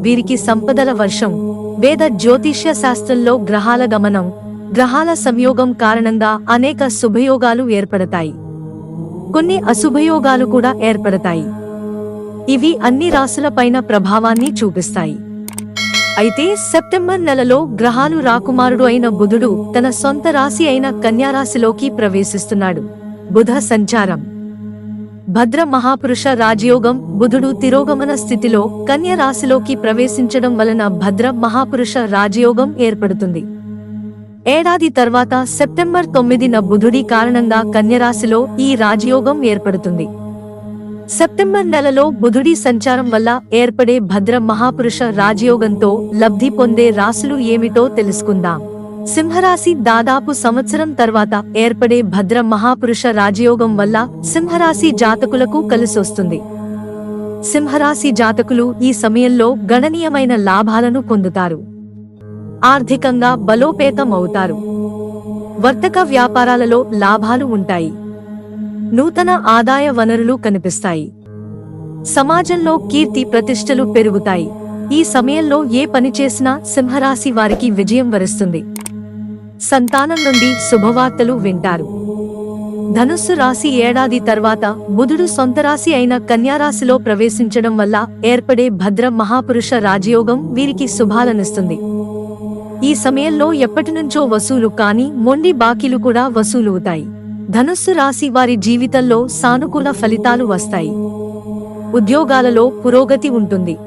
వీరికి సంపదల వర్షం. వేద జ్యోతిష్య శాస్త్రంలో గ్రహాల గమనం, గ్రహాల సంయోగం కారణంగా అనేక శుభయోగాలు ఏర్పడతాయి. కొన్ని అశుభయోగాలు కూడా ఏర్పడతాయి. ఇవి అన్ని రాశులపైన ప్రభావాన్ని చూపిస్తాయి. అయితే సెప్టెంబర్ నెలలో గ్రహాలు రాకుమారుడు అయిన బుధుడు తన సొంత రాశి అయిన కన్యారాశిలోకి ప్రవేశిస్తున్నాడు. బుధ సంచారం. భద్ర మహాపురుష రాజయోగం. బుధుడు తిరోగమన స్థితిలో కన్య రాశిలోకి ప్రవేశించడం వలన భద్ర మహాపురుష రాజయోగం ఏర్పడుతుంది. ఏడాది తర్వాత సెప్టెంబర్ 9న బుధుడి కారణంగా కన్యరాశిలో ఈ రాజయోగం ఏర్పడుతుంది. సెప్టెంబర్ నెలలో బుధుడి సంచారం వల్ల ఏర్పడే భద్ర మహాపురుష రాజయోగంతో లబ్ధి పొందే రాశులు ఏమిటో తెలుసుకుందాం. సింహరాశి. దాదాపు సంవత్సరం తర్వాత ఏర్పడే భద్ర మహాపురుష రాజయోగం వల్ల సింహరాశి జాతకులకు కలిసొస్తుంది. సింహరాశి జాతకులు ఈ సమయంలో గణనీయమైన లాభాలను పొందుతారు. ఆర్థికంగా బలోపేతం అవుతారు. వర్తక వ్యాపారాలలో లాభాలు ఉంటాయి. నూతన ఆదాయ వనరులు కనిపిస్తాయి. సమాజంలో కీర్తి ప్రతిష్టలు పెరుగుతాయి. ఈ సమయంలో ఏ పని చేసినా సింహరాశి వారికి విజయం వరిస్తుంది. సంతానం నుండి శుభవార్తలు వింటారు. ధనుస్సు రాశి. ఏడాది తర్వాత బుధుడు సొంత రాశి అయిన కన్యారాశిలో ప్రవేశించడం వల్ల ఏర్పడే భద్ర మహాపురుష రాజయోగం వీరికి శుభాలనిస్తుంది. ఈ సమయంలో ఎప్పటినుంచో వసూలు కాని మొండి బాకీలు కూడా వసూలవుతాయి. ధనుస్సు రాశి వారి జీవితంలో సానుకూల ఫలితాలు వస్తాయి. ఉద్యోగాలలో పురోగతి ఉంటుంది.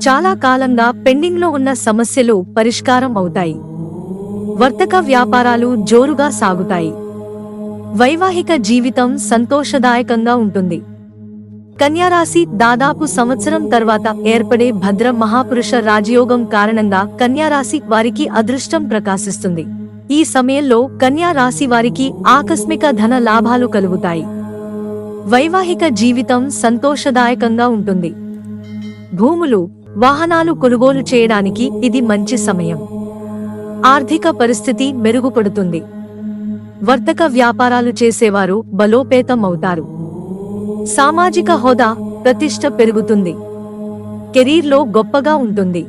చాలా కాలంగా పెండింగ్లో ఉన్న సమస్యలు పరిష్కారం అవుతాయి. వర్తక వ్యాపారాలు జోరుగా సాగుతాయి. వైవాహిక జీవితం సంతోషదాయకంగా ఉంటుంది. కన్యారాశి. దాదాపు సంవత్సరం తర్వాత ఏర్పడే భద్ర మహాపురుష రాజయోగం కారణంగా కన్యారాశి వారికి అదృష్టం ప్రకాశిస్తుంది. ఈ సమయంలో కన్యా రాశి వారికి ఆకస్మిక ధన లాభాలు కలుగుతాయి. వైవాహిక జీవితం సంతోషదాయకంగా ఉంటుంది. భూములు, వాహనాలు కొనుగోలు చేయడానికి ఇది మంచి సమయం. ఆర్థిక పరిస్థితి మెరుగుపడుతుంది. వర్తక వ్యాపారాలు చేసేవారు బలోపేతం అవుతారు. సామాజిక హోదా, ప్రతిష్ట పెరుగుతుంది. కెరీర్లో గొప్పగా ఉంటుంది.